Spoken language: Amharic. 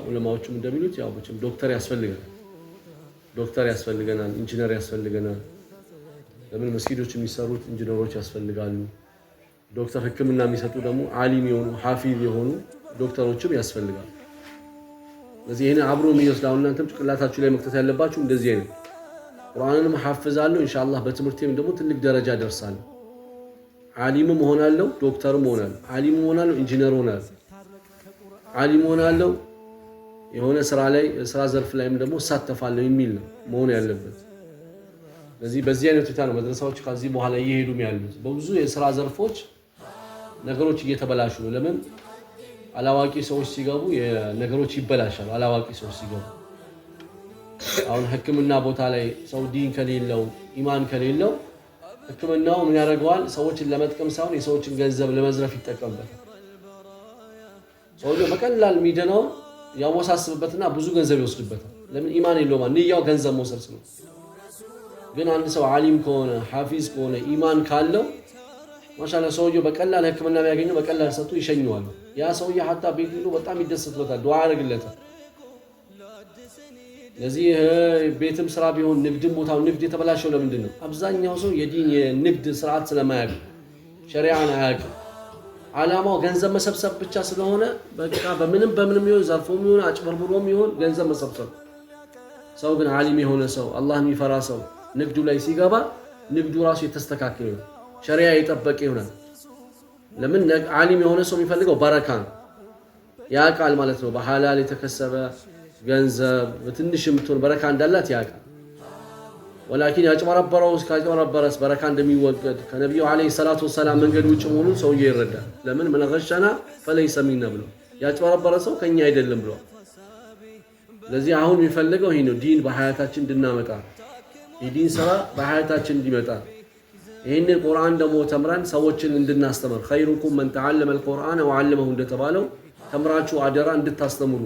ዑለማዎችም እንደሚሉት ያው ብቻም ዶክተር ያስፈልገናል ኢንጂነር ያስፈልገናል ለምን መስጊዶች የሚሰሩት ኢንጂነሮች ያስፈልጋሉ ዶክተር ህክምና የሚሰጡ ደግሞ ዓሊም የሆኑ ሐፊዝ የሆኑ ዶክተሮችም ያስፈልጋሉ ስለዚህ ይሄን አብሮ የሚወስዳው እናንተም ጭቅላታችሁ ላይ መክተት ያለባችሁ እንደዚህ አይነት ቁርአንንም ሐፍዛለሁ ኢንሻአላህ በትምህርቴም ደግሞ ትልቅ ደረጃ ደርሳለሁ ዓሊምም ሆናለሁ ዶክተርም ሆናለሁ ዓሊም ሆናለሁ ኢንጂነር ሆናለሁ ዓሊም ሆናለሁ የሆነ ስራ ዘርፍ ላይም ደግሞ ሳተፋለሁ የሚል ነው መሆን ያለበት ስለዚህ በዚህ አይነት ሁኔታ ነው መድረሳዎች ከዚህ በኋላ እየሄዱ ያሉት በብዙ የሥራ ዘርፎች ነገሮች እየተበላሹ ነው ለምን አላዋቂ ሰዎች ሲገቡ ነገሮች ይበላሻሉ አላዋቂ ሰዎች ሲገቡ አሁን ህክምና ቦታ ላይ ሰው ዲን ከሌለው ኢማን ከሌለው ህክምናው ምን ያደርገዋል ሰዎችን ለመጥቀም ሳይሆን የሰዎችን ገንዘብ ለመዝረፍ ይጠቀምበታል ሰውየው በቀላል ሚደናው ያወሳስብበትና ብዙ ገንዘብ ይወስድበታል ለምን ኢማን የለውም ንያው ገንዘብ መውሰድ ነው ግን አንድ ሰው ዓሊም ከሆነ ሐፊዝ ከሆነ ኢማን ካለው ማሻአላህ ሰውየው በቀላል ህክምና የሚያገኘው በቀላል ሰጥቶ ይሸኘዋል ያ ሰውዬ hatta ቤት ሄዶ በጣም ይደሰትበታል ዱዓ ያደርግለታል ለዚህ ቤትም ስራ ቢሆን ንግድም ቦታው ንግድ የተበላሸው ለምንድን ነው አብዛኛው ሰው የዲን የንግድ ስርዓት ስለማያውቅ ሸሪዓን አያውቅም ዓላማው ገንዘብ መሰብሰብ ብቻ ስለሆነ በቃ በምንም ይሁን ዘርፎም ይሁን አጭበርብሮም ይሁን ገንዘብ መሰብሰብ ሰው ግን ዓሊም የሆነ ሰው አላህን የሚፈራ ሰው ንግዱ ላይ ሲገባ ንግዱ ራሱ የተስተካከለ ነው ሸሪዓ የጠበቀ ይሆናል ለምን ዓሊም የሆነ ሰው የሚፈልገው በረካ ነው ያውቃል ማለት ነው በሐላል የተከሰበ ገንዘብ በትንሽም ትሆን በረካ እንዳላት ያውቃል ወላኪን ያጭበረበረስ በረካ እንደሚወገድ ከነብዩ አለይሂ ሰላቱ ወሰላም መንገድ ውጭ መሆኑን ሰውዬ ይረዳል ለምን መነገሻና ፈለይሰ ሚና ብሎ ያጭበረበረ ሰው ከኛ አይደለም ብሎ ስለዚህ አሁን የሚፈልገው ይሄ ነው ዲን በሐያታችን እንድናመጣ የዲን ስራ በሐያታችን እንዲመጣ ይሄንን ቁርአን ደግሞ ተምረን ሰዎችን እንድናስተምር خيركم من تعلم القرآن وعلمه እንደተባለው ተምራችሁ አደራ እንድታስተምሩ